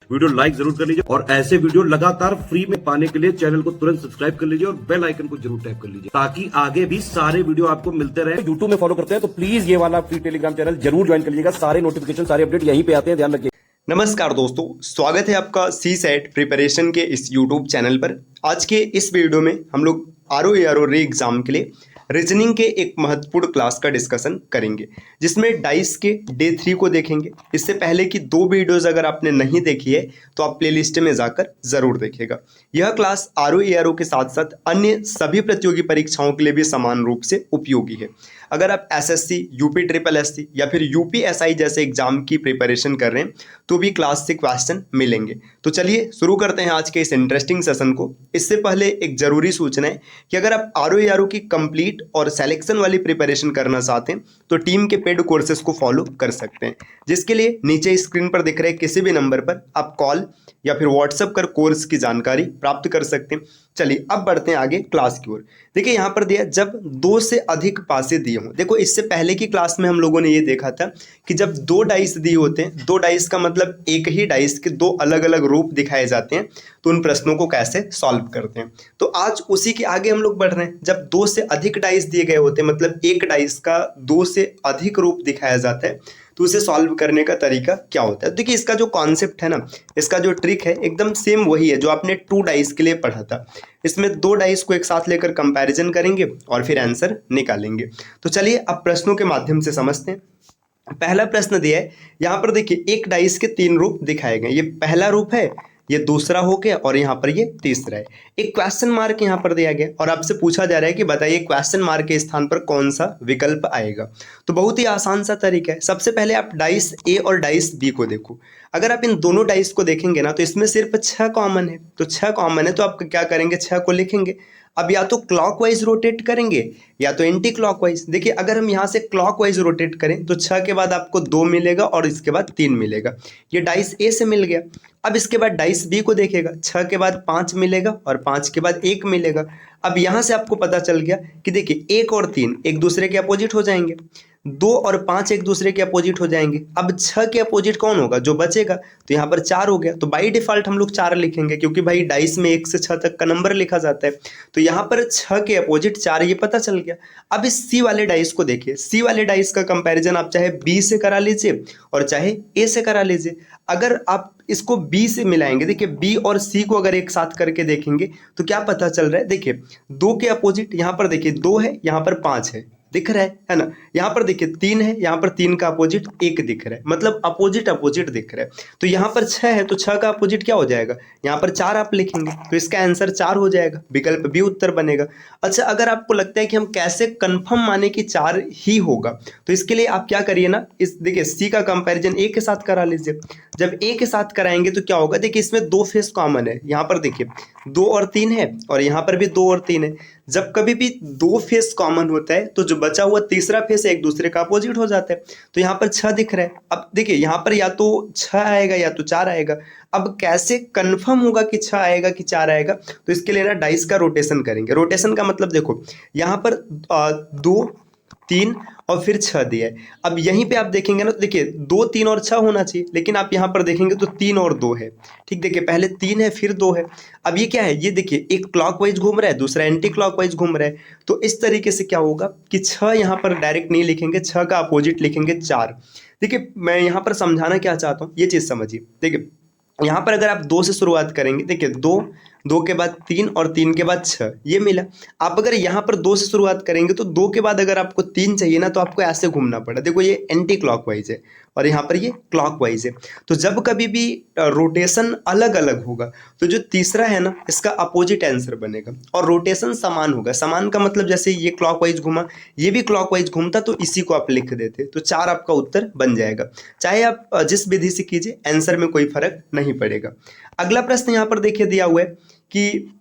Video like जरूर कर लीजिए और ऐसे वीडियो लगातार फ्री में पाने के लिए चैनल को तुरंत सब्सक्राइब कर लीजिए और बेल आइकन को जरूर टैप कर लीजिए ताकि आगे भी सारे वीडियो आपको मिलते रहे। यूट्यूब में फॉलो करते हैं तो प्लीज ये वाला फ्री टेलीग्राम चैनल जरूर ज्वाइन कर लीजिएगा। सारे नोटिफिकेशन सारे अपडेट यहीं पे आते हैं, ध्यान रखिए। नमस्कार दोस्तों, स्वागत है आपका सी सेट प्रिपरेशन के इस यूट्यूब चैनल पर। आज के इस वीडियो में हम लोग आरओ री एग्जाम के लिए रीजनिंग के एक महत्वपूर्ण क्लास का डिस्कशन करेंगे, जिसमें डाइस के डे 3 को देखेंगे। इससे पहले की 2 वीडियोस अगर आपने नहीं देखी है तो आप प्लेलिस्ट में जाकर जरूर देखिएगा। यह क्लास आरओ के साथ साथ अन्य सभी प्रतियोगी परीक्षाओं के लिए भी समान रूप से उपयोगी है। अगर आप एसएससी, यूपी ट्रिपल एससी या फिर यूपीएसआई जैसे एग्जाम की प्रिपरेशन कर रहे हैं तो भी क्लास से क्वेश्चन मिलेंगे। तो चलिए शुरू करते हैं आज के इस इंटरेस्टिंग सेशन को। इससे पहले एक जरूरी सूचना है कि अगर आप आरओ की कंप्लीट और सिलेक्शन वाली प्रिपरेशन करना चाहते हैं तो टीम के पेड कोर्सेज को फॉलो कर सकते हैं, जिसके लिए नीचे स्क्रीन पर दिख रहे किसी भी नंबर पर आप कॉल या फिर व्हाट्सएप कर कोर्स की जानकारी प्राप्त कर सकते हैं। चलिए अब बढ़ते हैं आगे क्लास की ओर। देखिए यहाँ पर दिया जब 2 से अधिक पासे दिए हों। देखो इससे पहले की क्लास में हम लोगों ने ये देखा था कि जब 2 डाइस दिए होते हैं, 2 डाइस का मतलब एक ही डाइस के 2 अलग अलग रूप दिखाए जाते हैं, तो उन प्रश्नों को कैसे सॉल्व करते हैं। तो आज उसी के आगे हम लोग बढ़ रहे हैं। जब 2 से अधिक डाइस दिए गए होते हैं, मतलब एक डाइस का 2 से अधिक रूप दिखाया जाता है, तो उसे सॉल्व करने का तरीका क्या होता है। देखिए इसका जो कॉन्सेप्ट है ना, इसका जो ट्रिक है एकदम सेम वही है जो आपने 2 डाइस के लिए पढ़ा था। इसमें 2 डाइस को एक साथ लेकर कंपैरिजन करेंगे और फिर आंसर निकालेंगे। तो चलिए अब प्रश्नों के माध्यम से समझते हैं। पहला प्रश्न दिया है, यहाँ पर देखिए एक डाइस के 3 रूप दिखाए गए। ये पहला रूप है, ये दूसरा हो गया और यहाँ पर ये तीसरा है। एक क्वेश्चन मार्क यहाँ पर दिया गया और आपसे पूछा जा रहा है कि बताइए क्वेश्चन मार्क के स्थान पर कौन सा विकल्प आएगा। तो बहुत ही आसान सा तरीका है। सबसे पहले आप डाइस ए और डाइस बी को देखो। अगर आप इन दोनों डाइस को देखेंगे ना तो इसमें सिर्फ 6 कॉमन है। तो 6 कॉमन है तो आप क्या करेंगे, 6 को लिखेंगे। अब या तो क्लॉकवाइज रोटेट करेंगे या तो एंटी क्लॉकवाइज। देखिए अगर हम यहाँ से क्लॉकवाइज रोटेट करें तो 6 के बाद आपको 2 मिलेगा और इसके बाद 3 मिलेगा। ये डाइस ए से मिल गया। अब इसके बाद डाइस बी को देखेगा, 6 के बाद 5 मिलेगा और 5 के बाद 1 मिलेगा। अब यहाँ से आपको पता चल गया कि देखिए 1 और 3 एक दूसरे के अपोजिट हो जाएंगे, 2 और 5 एक दूसरे के अपोजिट हो जाएंगे। अब 6 के अपोजिट कौन होगा, जो बचेगा। तो यहाँ पर 4 हो गया। तो बाई डिफॉल्ट हम लोग 4 लिखेंगे क्योंकि भाई डाइस में 1 से 6 तक का नंबर लिखा जाता है। तो यहाँ पर 6 के अपोजिट 4 ये पता चल गया। अब इस सी वाले डाइस को देखिए। सी वाले डाइस का कंपैरिजन आप चाहे बी से करा लीजिए और चाहे ए से करा लीजिए। अगर आप इसको बी से मिलाएंगे, देखिए बी और सी को अगर एक साथ करके देखेंगे तो क्या पता चल रहा है। देखिए 2 के अपोजिट यहाँ पर देखिए 2 है, यहाँ पर 5 है, दिख रहा है ना। यहाँ पर देखिए 3 है, यहाँ पर 3 का अपोजिट 1 दिख रहा है, मतलब अपोजिट अपोजिट दिख रहा है। तो यहाँ पर 6 है तो 6 का अपोजिट क्या हो जाएगा, यहाँ पर 4 आप लिखेंगे तो इसका आंसर 4 हो जाएगा। विकल्प बी उत्तर बनेगा। अच्छा अगर आपको लगता है कि हम कैसे कंफर्म माने कि 4 ही होगा तो इसके लिए आप क्या करिए ना, इस देखिए सी का कंपैरिजन ए के साथ करा लीजिए। जब ए के साथ कराएंगे तो क्या होगा, देखिए इसमें 2 फेस कॉमन है। यहाँ पर देखिए 2 और 3 है और यहाँ पर भी 2 और 3 है। जब कभी भी 2 फेस कॉमन होता है तो जो बचा हुआ तीसरा फेस एक दूसरे का अपोजिट हो जाता है। तो यहाँ पर 6 दिख रहा है। अब देखिए यहाँ पर या तो 6 आएगा या तो 4 आएगा। अब कैसे कंफर्म होगा कि 6 आएगा कि 4 आएगा, तो इसके लिए ना डाइस का रोटेशन करेंगे। रोटेशन का मतलब देखो यहाँ पर 2, 3 और फिर 6 दिया है। अब यहीं पे आप देखेंगे ना तो देखिए 2, 3 और 6 होना चाहिए, लेकिन आप यहाँ पर देखेंगे तो 3 और 2 है। ठीक, देखिए पहले 3 है फिर 2 है। अब ये क्या है, ये देखिए एक क्लॉकवाइज घूम रहा है, दूसरा एंटी क्लॉकवाइज घूम रहा है। तो इस तरीके से क्या होगा कि 6 यहाँ पर डायरेक्ट नहीं लिखेंगे, 6 का अपोजिट लिखेंगे 4। देखिए मैं यहाँ पर समझाना क्या चाहता हूँ, ये चीज़ समझिए। देखिए यहाँ पर अगर आप 2 से शुरुआत करेंगे, देखिए 2 के बाद 3 और 3 के बाद 6 ये मिला। आप अगर यहाँ पर 2 से शुरुआत करेंगे तो 2 के बाद अगर आपको 3 चाहिए ना तो आपको ऐसे घूमना पड़ा। देखो ये एंटी क्लॉकवाइज है और यहाँ पर ये क्लॉकवाइज है। तो जब कभी भी रोटेशन अलग अलग होगा तो जो तीसरा है ना इसका अपोजिट आंसर बनेगा और रोटेशन समान होगा। समान का मतलब जैसे ये क्लॉकवाइज घूमा, ये भी क्लॉकवाइज घूमता तो इसी को आप लिख देते, तो 4 आपका उत्तर बन जाएगा। चाहे आप जिस विधि से कीजिए आंसर में कोई फर्क नहीं पड़ेगा। अगला प्रश्न यहाँ पर देखिए दिया हुआ है कि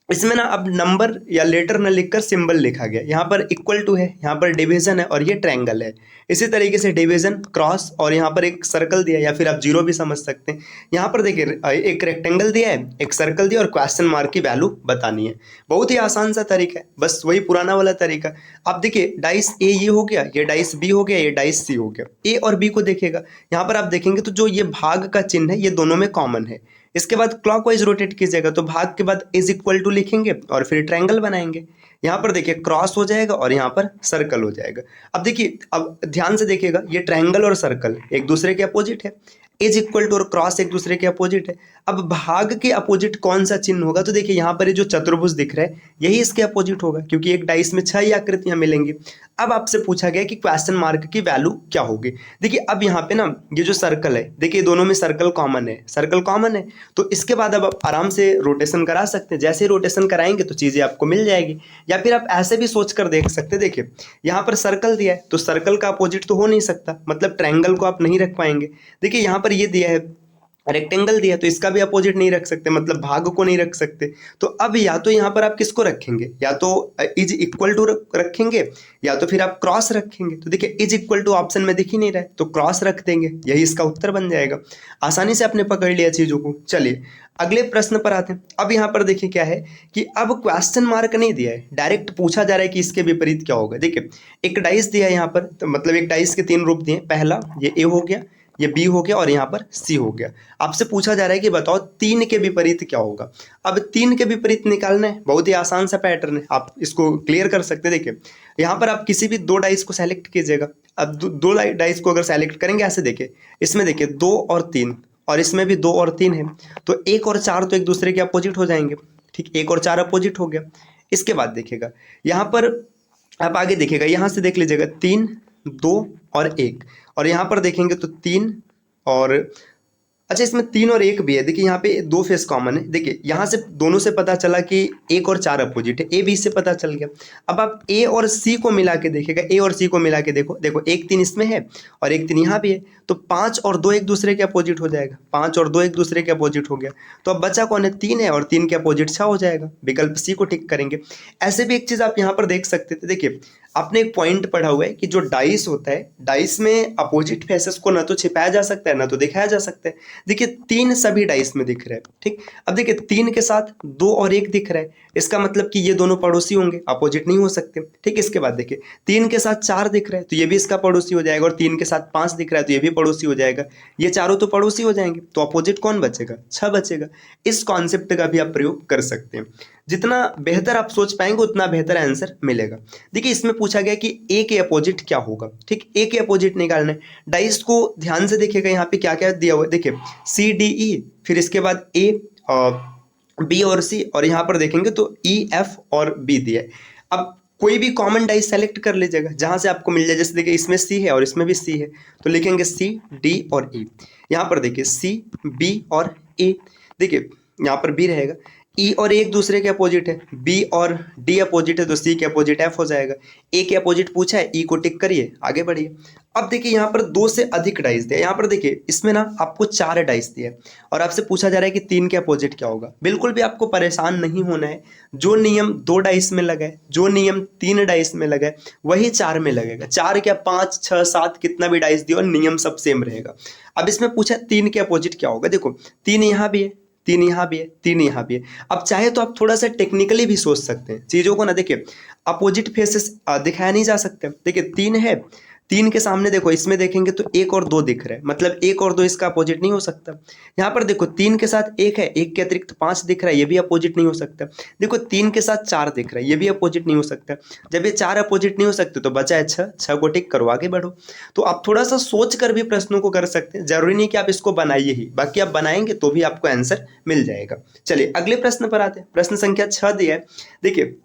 इसमें ना अब नंबर या लेटर न लिखकर सिंबल लिखा गया। यहाँ पर इक्वल टू है, यहाँ पर डिवीजन है और ये ट्रायंगल है। इसी तरीके से डिवीजन, क्रॉस और यहाँ पर एक सर्कल दिया है या फिर आप जीरो भी समझ सकते हैं। यहाँ पर देखिए एक रेक्टेंगल दिया है, एक सर्कल दिया और क्वेश्चन मार्क की वैल्यू बतानी है। बहुत ही आसान सा तरीका है, बस वही पुराना वाला तरीका। अब देखिए डाइस ए ये हो गया, ये डाइस बी हो गया, ये डाइस सी हो गया। ए और बी को देखेगा, यहाँ पर आप देखेंगे तो जो ये भाग का चिन्ह है ये दोनों में कॉमन है। इसके बाद क्लॉकवाइज रोटेट कीजिएगा तो भाग के बाद इज इक्वल टू लिखेंगे और फिर ट्रायंगल बनाएंगे। यहाँ पर देखिए क्रॉस हो जाएगा और यहाँ पर सर्कल हो जाएगा। अब देखिए, अब ध्यान से देखिएगा, ये ट्रायंगल और सर्कल एक दूसरे के अपोजिट है, इज इक्वल टू और क्रॉस एक दूसरे के अपोजिट है। अब भाग के अपोजिट कौन सा चिन्ह होगा, तो देखिए यहाँ पर ये जो चतुर्भुज दिख रहा है यही इसके अपोजिट होगा, क्योंकि एक डाइस में 6 ही आकृतियां मिलेंगी। अब आपसे पूछा गया कि क्वेश्चन मार्क की वैल्यू क्या होगी। देखिए अब यहाँ पे ना ये जो सर्कल है, देखिए दोनों में सर्कल कॉमन है, सर्कल कॉमन है, तो इसके बाद अब आप आराम से रोटेशन करा सकते हैं। जैसे ही रोटेशन कराएंगे तो चीजें आपको मिल जाएगी। या फिर आप ऐसे भी सोच कर देख सकते हैं, देखिए यहाँ पर सर्कल दिया है तो सर्कल का अपोजिट तो हो नहीं सकता, मतलब ट्रायंगल को आप नहीं रख पाएंगे। देखिए यहाँ पर ये दिया है रेक्टेंगल दिया तो इसका भी अपोजिट नहीं रख सकते, मतलब भाग को नहीं रख सकते। तो अब या तो यहाँ पर आप किसको रखेंगे, या तो इज इक्वल टू रखेंगे या तो फिर आप क्रॉस रखेंगे। तो देखिए इज इक्वल टू ऑप्शन में दिख ही नहीं रहा है तो क्रॉस रख देंगे, यही इसका उत्तर बन जाएगा। आसानी से आपने पकड़ लिया चीजों को। चलिए अगले प्रश्न पर आते हैं। अब यहाँ पर देखिए क्या है कि अब क्वेश्चन मार्क नहीं दिया है, डायरेक्ट पूछा जा रहा है कि इसके विपरीत क्या होगा। देखिए एक डाइस दिया है यहाँ पर, तो मतलब एक डाइस के 3 रूप दिए। पहला ये ए हो गया, ये बी हो गया और यहाँ पर सी हो गया। आपसे पूछा जा रहा है कि बताओ 3 के विपरीत क्या होगा। अब 3 के विपरीत निकालना है, बहुत ही आसान सा पैटर्न है, आप इसको क्लियर कर सकते हैं। देखिए यहाँ पर आप किसी भी 2 डाइस को सेलेक्ट कीजिएगा। अब 2 डाइस को अगर सेलेक्ट करेंगे ऐसे, देखिए इसमें देखिए 2 और 3 और इसमें भी 2 और 3 है, तो 1 और 4 तो एक दूसरे के अपोजिट हो जाएंगे। ठीक, 1 और 4 अपोजिट हो गया। इसके बाद देखिएगा यहाँ पर आप आगे देखिएगा, यहाँ से देख लीजिएगा 3, 2 और 1, और यहाँ पर देखेंगे तो 3 और अच्छा इसमें 3 और 1 भी है। देखिए यहाँ पे 2 फेस कॉमन है। देखिए यहाँ से दोनों से पता चला कि 1 और 4 अपोजिट है, ए बी से पता चल गया। अब आप ए और सी को मिला के देखिएगा, ए और सी को मिला के देखो, देखो 1 3 इसमें है और 1 3 यहाँ भी है, तो 5 और 2 एक दूसरे के अपोजिट हो जाएगा। 5 और 2 एक दूसरे के अपोजिट हो गया, तो अब बचा कौन है, 3 है और 3 के अपोजिट 6 हो जाएगा। विकल्प सी को टिक करेंगे। ऐसे भी एक चीज़ आप यहाँ पर देख सकते थे। देखिए आपने एक पॉइंट पढ़ा हुआ है कि जो डाइस होता है, डाइस में अपोजिट फेसेस को ना तो छिपाया जा सकता है ना तो दिखाया जा सकता है। देखिए 3 सभी डाइस में दिख रहा है। ठीक, अब देखिए 3 के साथ 2 और 1 दिख रहा है, इसका मतलब कि ये दोनों पड़ोसी होंगे, अपोजिट नहीं हो सकते। ठीक, इसके बाद देखिए 3 के साथ 4 दिख रहा है तो ये भी इसका पड़ोसी हो जाएगा, और 3 के साथ 5 दिख रहा है तो ये भी पड़ोसी हो जाएगा। ये चारों तो पड़ोसी हो जाएंगे, तो अपोजिट कौन बचेगा, 6 बचेगा। इस कॉन्सेप्ट का भी आप प्रयोग कर सकते हैं। जितना बेहतर आप सोच पाएंगे उतना बेहतर आंसर मिलेगा। देखिए इसमें पूछा गया कि ए के अपोजिट क्या होगा। ठीक, ए के अपोजिट निकालना है। डाइस को ध्यान से देखिएगा, यहाँ पे क्या क्या दिया हुआ है। देखिए सी डी ई, फिर इसके बाद ए बी और सी, और यहाँ पर देखेंगे तो ई एफ और बी दिया है। अब कोई भी कॉमन डाइस सेलेक्ट कर लीजिएगा जहाँ से आपको मिल जाए। जैसे देखिए इसमें सी है और इसमें भी सी है, तो लिखेंगे सी डी और ई। यहाँ पर देखिए सी बी और ए, देखिए यहाँ पर बी रहेगा। ई और ए एक दूसरे के अपोजिट है, बी और डी अपोजिट है तो सी के अपोजिट एफ हो जाएगा। ए के अपोजिट पूछा है, ई को टिक करिए, आगे बढ़िए। अब देखिए यहाँ पर 2 से अधिक डाइस दिया। यहाँ पर देखिए इसमें ना आपको 4 डाइस दिया है और आपसे पूछा जा रहा है कि 3 के अपोजिट क्या होगा। बिल्कुल भी आपको परेशान नहीं होना है। जो नियम 2 डाइस में लगा है, जो नियम 3 डाइस में लगा है, वही 4 में लगेगा। 4 क्या 5 6 7 कितना भी डाइस दिया और नियम सब सेम रहेगा। अब इसमें पूछा 3 के अपोजिट क्या होगा। देखो 3 यहाँ भी है, 3 यहाँ भी है, 3 यहाँ भी है। अब चाहे तो आप थोड़ा सा टेक्निकली भी सोच सकते हैं चीज़ों को ना। देखिए अपोजिट फेसेस दिखाया नहीं जा सकते। देखिए 3 है, 3 के सामने देखो इसमें देखेंगे तो 1 और 2 दिख रहा है, मतलब 1 और 2 इसका अपोजिट नहीं हो सकता। यहाँ पर देखो 3 के साथ 1 है, 1 के अतिरिक्त 5 दिख रहा है, ये भी अपोजिट नहीं हो सकता। देखो 3 के साथ 4 दिख रहा है, ये भी अपोजिट नहीं हो सकता। जब ये 4 अपोजिट नहीं हो सकते तो बचा है 6, 6 को टिक करो, आगे बढ़ो। तो आप थोड़ा सा सोच कर भी प्रश्नों को कर सकते हैं, जरूरी नहीं कि आप इसको बनाइए ही, बाकी आप बनाएंगे तो भी आपको आंसर मिल जाएगा। चलिए अगले प्रश्न पर आते हैं। प्रश्न संख्या 6 दिया है। देखिए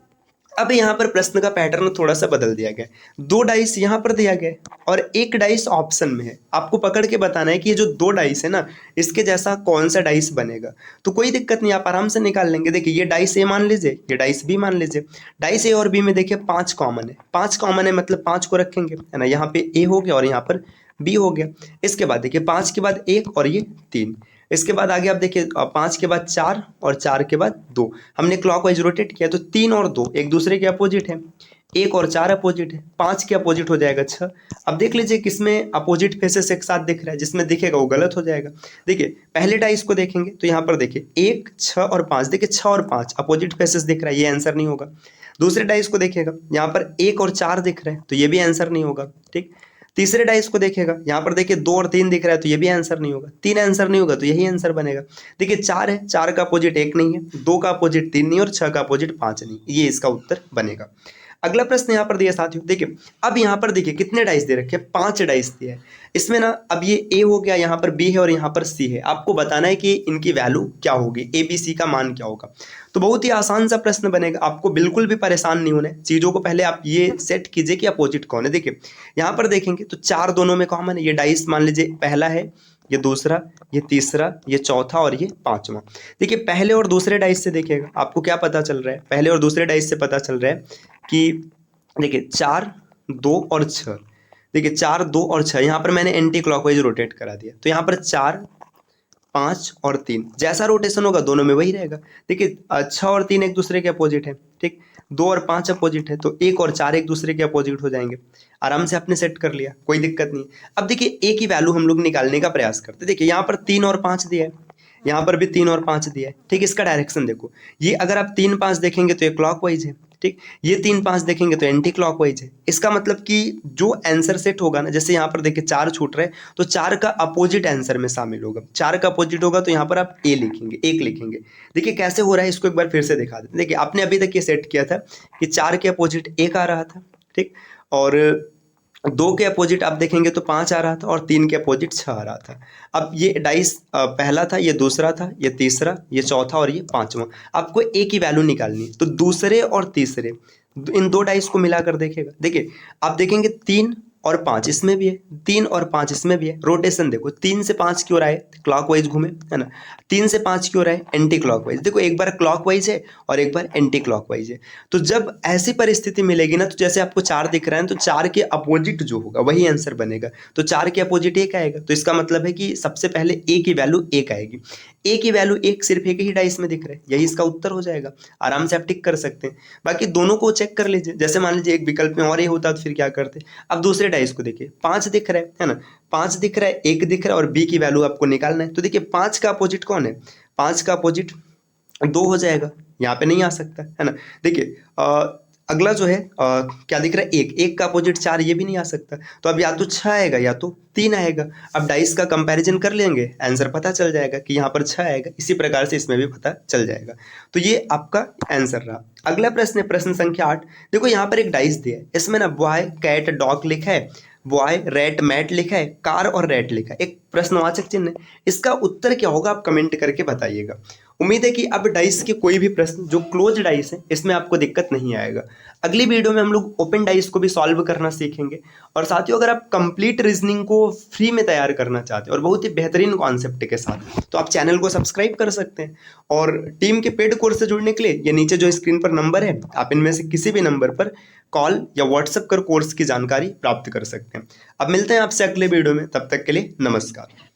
अब यहाँ पर प्रश्न का पैटर्न थोड़ा सा बदल दिया गया। 2 डाइस यहाँ पर दिया गया और 1 डाइस ऑप्शन में है। आपको पकड़ के बताना है कि ये जो 2 डाइस है ना, इसके जैसा कौन सा डाइस बनेगा। तो कोई दिक्कत नहीं, आप आराम से निकाल लेंगे। देखिए ये डाइस ए मान लीजिए, ये डाइस बी मान लीजिए। डाइस ए और बी में देखिए 5 कॉमन है, 5 कॉमन है मतलब 5 को रखेंगे, है ना। यहाँ पे ए हो गया और यहाँ पर बी हो गया। इसके बाद देखिए 5 के बाद 1 और ये 3। इसके बाद आगे आप देखिए 5 के बाद 4 और 4 के बाद 2। हमने क्लॉकवाइज रोटेट किया तो 3 और 2 एक दूसरे के अपोजिट है। 1 और 4 अपोजिट है, 5 के अपोजिट हो जाएगा 6। अब देख लीजिए किसमें अपोजिट फेसेस एक साथ दिख रहा है, जिसमें दिखेगा वो गलत हो जाएगा। देखिए पहले डाइस को देखेंगे तो यहाँ पर देखिए 1, 6 और 5, देखिए 6 और 5 अपोजिट फेसेस दिख रहा है, ये आंसर नहीं होगा। दूसरे डाइस को देखेगा, यहाँ पर 1 और 4 दिख रहा है, तो ये भी आंसर नहीं होगा। ठीक, तीसरे डाइस को देखेगा, यहाँ पर देखिए 2 और 3 दिख रहा है, तो ये भी आंसर नहीं होगा। 3 आंसर नहीं होगा तो यही आंसर बनेगा। देखिए 4 है, 4 का अपोजिट 1 नहीं है, 2 का अपोजिट 3 नहीं और 6 का अपोजिट 5 नहीं, ये इसका उत्तर बनेगा। अगला प्रश्न यहाँ पर दिया साथियों, देखिए अब यहाँ पर देखिए कितने डाइस दे रखे हैं, 5 डाइस दिया है। इसमें ना अब ये ए हो गया, यहाँ पर बी है और यहाँ पर सी है। आपको बताना है कि इनकी वैल्यू क्या होगी, ए बी सी का मान क्या होगा। तो बहुत ही आसान सा प्रश्न बनेगा, आपको बिल्कुल भी परेशान नहीं होना है। चीज़ों को पहले आप ये सेट कीजिए कि अपोजिट कौन है। देखिए यहाँ पर देखेंगे तो 4 दोनों में कॉमन है, ये डाइस मान लीजिए पहला है, ये दूसरा, ये तीसरा, ये चौथा और ये पांचवा। देखिए पहले और दूसरे डाइस से देखिएगा आपको क्या पता चल रहा है, पहले और दूसरे डाइस से पता चल रहा है कि देखिए 4, 2 और 6। देखिए 4, 2 और 6, यहाँ पर मैंने एंटी क्लॉकवाइज रोटेट करा दिया, तो यहाँ पर 4, 5 और 3 जैसा रोटेशन होगा दोनों में वही रहेगा। देखिए 6 और 3 एक दूसरे के अपोजिट है, ठीक, 2 और 5 अपोजिट है, तो 1 और 4 एक दूसरे के अपोजिट हो जाएंगे। आराम से आपने सेट कर लिया, कोई दिक्कत नहीं। अब देखिए ए की वैल्यू हम लोग निकालने का प्रयास करते हैं। देखिए यहाँ पर 3 और 5 दिया है, यहाँ पर भी 3 और 5 दिया है, ठीक। इसका डायरेक्शन देखो, ये अगर आप 3, 5 देखेंगे तो ये क्लॉकवाइज है, ठीक। ये 3, 5 देखेंगे तो एंटी क्लॉकवाइज है। इसका मतलब कि जो आंसर सेट होगा ना, जैसे यहाँ पर देखिए 4 छूट रहे, तो 4 का अपोजिट आंसर में शामिल होगा। 4 का अपोजिट होगा तो यहाँ पर आप ए लिखेंगे, 1 लिखेंगे। देखिए कैसे हो रहा है, इसको एक बार फिर से दिखा देते। देखिए आपने अभी तक ये सेट किया था कि 4 के अपोजिट 1 आ रहा था, ठीक, और 2 के अपोजिट आप देखेंगे तो 5 आ रहा था और 3 के अपोजिट 6 आ रहा था। अब ये डाइस पहला था, ये दूसरा था, ये तीसरा, ये चौथा और ये पांचवा। आपको ए की वैल्यू निकालनी है, तो दूसरे और तीसरे इन 2 डाइस को मिलाकर देखेगा। देखिए आप देखेंगे 3 और 5 इसमें भी है, 3 और 5 इसमें भी है। रोटेशन देखो, 3 से 5 की ओर आए क्लॉकवाइज घूमे, है ना, 3 से 5 की ओर आए एंटी क्लॉकवाइज। देखो एक बार क्लॉकवाइज है और एक बार एंटी क्लॉकवाइज है। तो जब ऐसी परिस्थिति मिलेगी ना, तो जैसे आपको 4 दिख रहा है, तो 4 के अपोजिट जो होगा वही आंसर बनेगा। तो 4 के अपोजिट 1 आएगा, तो इसका मतलब है कि सबसे पहले ए की वैल्यू 1 आएगी। ए की वैल्यू 1 सिर्फ एक ही डाइस में दिख रहा है, यही इसका उत्तर हो जाएगा। आराम से आप टिक कर सकते हैं। बाकी दोनों को चेक कर लीजिए, जैसे मान लीजिए एक विकल्प में और ये होता तो फिर क्या करते। अब दूसरे डाइस को देखिए, 5 दिख रहा है ना, 5 दिख रहा है, 1 दिख रहा है और बी की वैल्यू आपको निकालना है। तो देखिए 5 का अपोजिट कौन है, 5 का अपोजिट 2 हो जाएगा, यहाँ पे नहीं आ सकता, है ना। देखिए अगला जो है क्या दिख रहा है, 1 का अपोजिट 4, ये भी नहीं आ सकता। तो अब या तो 6 आएगा या तो 3 आएगा। अब डाइस का कंपैरिजन कर लेंगे, आंसर पता चल जाएगा कि यहाँ पर 6 आएगा। इसी प्रकार से इसमें भी पता चल जाएगा। तो ये आपका आंसर रहा। अगला प्रश्न है प्रश्न संख्या 8। देखो यहाँ पर एक डाइस दिया है, इसमें ना बॉय, कैट, डॉग लिखा है, बॉय, रैट, मैट लिखा है, कार और रैट लिखा है, एक प्रश्नवाचक चिन्ह है। इसका उत्तर क्या होगा आप कमेंट करके बताइएगा। उम्मीद है कि अब डाइस के कोई भी प्रश्न जो क्लोज डाइस है इसमें आपको दिक्कत नहीं आएगा। अगली वीडियो में हम लोग ओपन डाइस को भी सॉल्व करना सीखेंगे। और साथियों अगर आप कंप्लीट रीजनिंग को फ्री में तैयार करना चाहते हैं और बहुत ही बेहतरीन कॉन्सेप्ट के साथ, तो आप चैनल को सब्सक्राइब कर सकते हैं। और टीम के पेड कोर्स से जुड़ने के लिए ये नीचे जो स्क्रीन पर नंबर है, आप इनमें से किसी भी नंबर पर कॉल या व्हाट्सएप कर कोर्स की जानकारी प्राप्त कर सकते हैं। अब मिलते हैं आपसे अगले वीडियो में, तब तक के लिए नमस्कार।